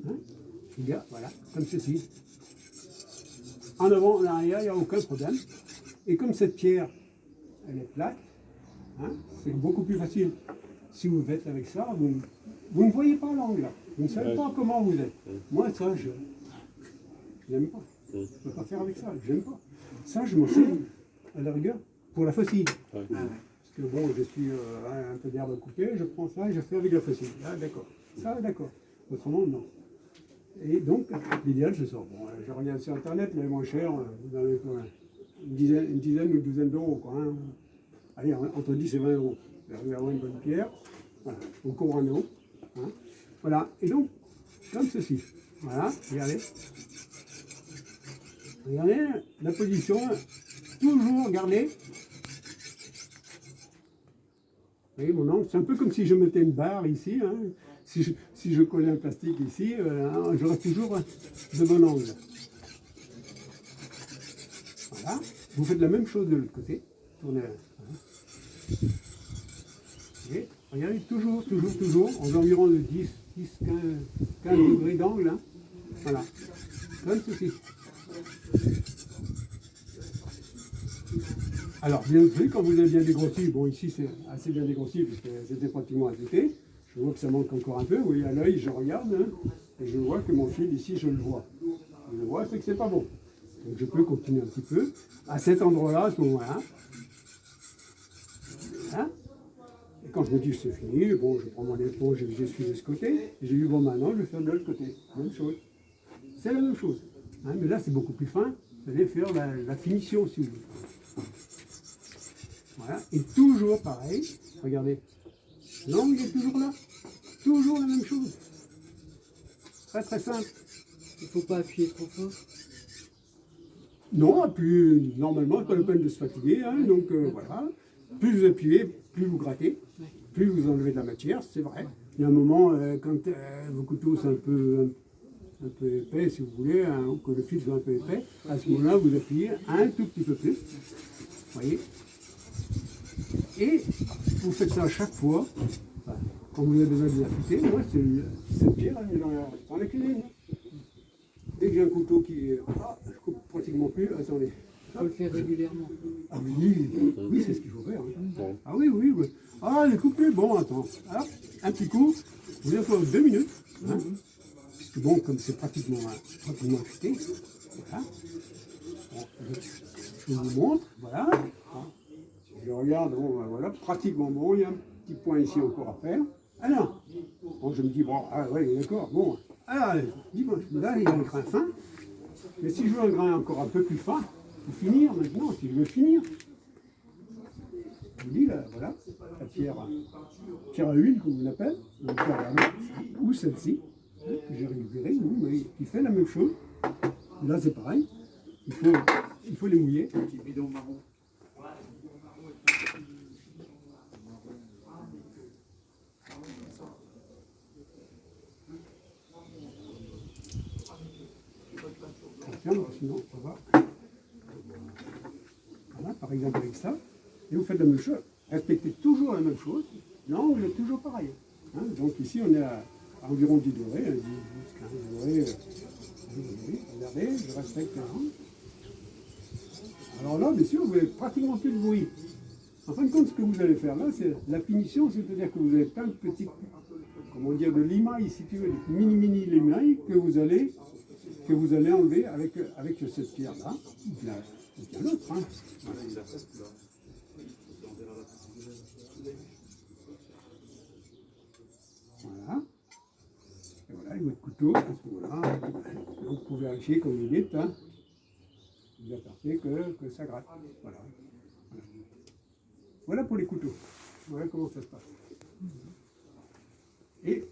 Hein, regarde, voilà, comme ceci. En avant, en arrière, il n'y a aucun problème. Et comme cette pierre, elle est plate, hein, c'est beaucoup plus facile. Si vous faites avec ça, vous ne voyez pas l'angle. Vous ne savez pas comment vous êtes. Moi, ça, je n'aime pas. Je ne peux pas faire avec ça, j'aime pas. Ça, je m'en sers, à la rigueur, pour la faucille. Parce que bon, je suis un peu d'herbe coupée, je prends ça et je fais avec la faucille. Ah, d'accord. Ça, d'accord. Autrement, non. Et donc, l'idéal, c'est ça. Bon, je regarde sur Internet, les moins chers, vous en avez pour une dizaine ou une douzaine d'euros, quoi. Hein. Allez, entre 10 et 20 euros. Vous avez une bonne pierre, voilà, au Corano. Hein. Voilà, et donc, comme ceci. Voilà, regardez. Regardez la position, toujours regardez. Vous voyez mon angle, c'est un peu comme si je mettais une barre ici. Hein. Si je collais un plastique ici, j'aurais toujours de bon angle. Voilà, vous faites la même chose de l'autre côté. Tournez. Et regardez, toujours, aux environs de 10, 15 degrés d'angle. Hein. Voilà, comme ceci. Alors, bien sûr, quand vous avez bien dégrossi, bon, ici c'est assez bien dégrossi, puisque c'était pratiquement appliqué. Je vois que ça manque encore un peu. Vous voyez, à l'œil, je regarde, hein, et je vois que mon fil ici, je le vois. Je le vois, c'est que c'est pas bon. Donc, je peux continuer un petit peu à cet endroit-là, à ce moment-là. Hein. Et quand je me dis que c'est fini, bon, je prends mon éponge et j'essuie de ce côté. Et j'ai dit, bon, maintenant, je vais faire de l'autre côté. Même chose. C'est la même chose. Hein, mais là, c'est beaucoup plus fin. Vous allez faire la finition, si vous voulez. Voilà. Et toujours pareil. Regardez. L'angle est toujours là. Toujours la même chose. Très, très simple. Il ne faut pas appuyer trop fort. Non, puis normalement, pas la peine de se fatiguer. Hein, donc voilà. Plus vous appuyez, plus vous grattez. Plus vous enlevez de la matière, c'est vrai. Il y a un moment, quand vos couteaux sont un peu épais, si vous voulez, hein, ou que le fil soit un peu épais, à ce moment-là, vous appuyez un tout petit peu plus. Vous voyez. Et vous faites ça à chaque fois. Enfin, quand vous avez besoin de l'affûter, moi, cette pierre, elle est dans la cuisine. Dès que j'ai un couteau qui est. Ah, je coupe pratiquement plus, attendez. Il faut le faire régulièrement. Ah oui, c'est ce qu'il faut faire. Hein. Ah oui. Ah, je coupe plus. Bon, attends. Alors, un petit coup, vous avez encore 2 minutes. Hein, puisque bon, comme c'est pratiquement affûté, voilà. Bon, je vous montre, voilà. Je regarde, bon, ben voilà, pratiquement bon, il y a un petit point ici encore à faire. Alors, bon, je me dis, bon, ah ouais, d'accord, bon. Alors, dis-moi, là, il y a un grain fin. Mais si je veux un grain encore un peu plus fin, pour finir maintenant, si je veux finir, je vous dis, là, voilà, la pierre à huile, comme on l'appelle, ou celle-ci, hein, que j'ai récupérée, mais qui fait la même chose. Là, c'est pareil, il faut les mouiller. Sinon, ça va. Voilà, par exemple avec ça, et vous faites la même chose. Respectez toujours la même chose. Non, vous êtes toujours pareil. Hein, donc ici, on est à environ 10 degrés, 10, 15 degrés. Regardez, je respecte. Hein. Alors là, bien sûr, vous n'avez pratiquement plus de bruit. En fin de compte, ce que vous allez faire là, c'est la finition, c'est-à-dire que vous avez plein de petites, comment dire, de limailles, si tu veux, des mini limailles que vous allez enlever avec cette pierre-là. Il y a l'autre. Hein. Voilà. Et voilà, avec votre couteau, à ce moment-là. Donc, pour vérifier, comme vous dites, hein, vous apercevez que ça gratte. Voilà. Voilà pour les couteaux. Voilà comment ça se passe. Et